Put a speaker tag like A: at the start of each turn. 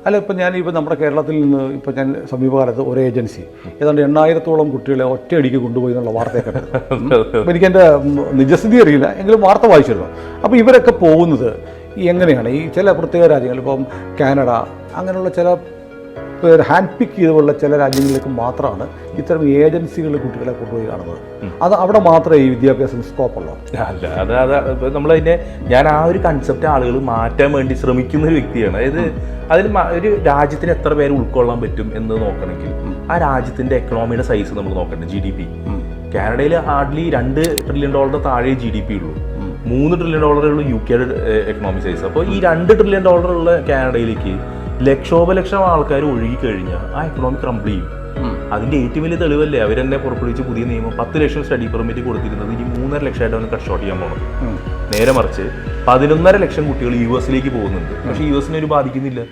A: അല്ല, ഇപ്പം ഞാനിപ്പോൾ നമ്മുടെ കേരളത്തിൽ നിന്ന് ഇപ്പം ഞാൻ സമീപകാലത്ത് ഒരു ഏജൻസി ഏതാണ്ട് 8,000-ഓളം കുട്ടികളെ ഒറ്റയടിക്ക് കൊണ്ടുപോയി എന്നുള്ള വാർത്തയൊക്കെ ഉണ്ട്. അപ്പോൾ എനിക്കെൻ്റെ നിജസ്ഥിതി അറിയില്ല, എങ്കിലും വാർത്ത വായിച്ചിരുന്നു. അപ്പോൾ ഇവരൊക്കെ പോകുന്നത് എങ്ങനെയാണ്? ഈ ചില പ്രത്യേക രാജ്യങ്ങൾ, ഇപ്പം കാനഡ, അങ്ങനെയുള്ള ചില ഹാൻഡ് പിക്ക് ചെയ്തുള്ള ചില രാജ്യങ്ങളിലേക്ക് മാത്രമാണ് ഇത്തരം ഏജൻസികൾ കുട്ടികളെ കൊണ്ടുപോയി കാണുന്നത്. അത് അവിടെ മാത്രമേ ഈ വിദ്യാഭ്യാസം സ്കോപ്പുള്ളൂ.
B: അല്ല, അത് നമ്മളതിനെ ഞാൻ ആ ഒരു കൺസെപ്റ്റ് ആളുകൾ മാറ്റാൻ വേണ്ടി ശ്രമിക്കുന്ന ഒരു വ്യക്തിയാണ്. അതായത് അതിൽ ഒരു രാജ്യത്തിന് എത്ര പേര് ഉൾക്കൊള്ളാൻ പറ്റും എന്ന് നോക്കണമെങ്കിൽ ആ രാജ്യത്തിന്റെ എക്കണോമിയുടെ സൈസ് നമ്മൾ നോക്കണ്ടേ. GDP കാനഡയിൽ ഹാർഡ്ലി $2 ട്രില്യൺ താഴെ GDP ഉള്ളൂ. $3 ട്രില്യൺ ഉള്ളൂ UK എക്കണോമിക് സൈസ്. അപ്പോൾ ഈ $2 ട്രില്യൺ ഉള്ള കാനഡയിലേക്ക് ലക്ഷോപലക്ഷം ആൾക്കാർ ഒഴുകിക്കഴിഞ്ഞാൽ ആ എക്കണോമി ക്രംബിൾ ചെയ്യും. അതിന്റെ ഏറ്റവും വലിയ തെളിവല്ലേ അവരെന്നെ പുറപ്പെടുവിച്ച പുതിയ നിയമം. 10 ലക്ഷം സ്റ്റഡി പെർമിറ്റ് കൊടുത്തിരുന്നത് ഇനി 3.5 ലക്ഷമായിട്ട് അവന് കട്ട് ഷോട്ട് ചെയ്യാൻ പോകണം. നേരെ മറിച്ച് 11.5 ലക്ഷം കുട്ടികൾ US പോകുന്നുണ്ട്. പക്ഷേ US ഒരു ബാധിക്കുന്നില്ല.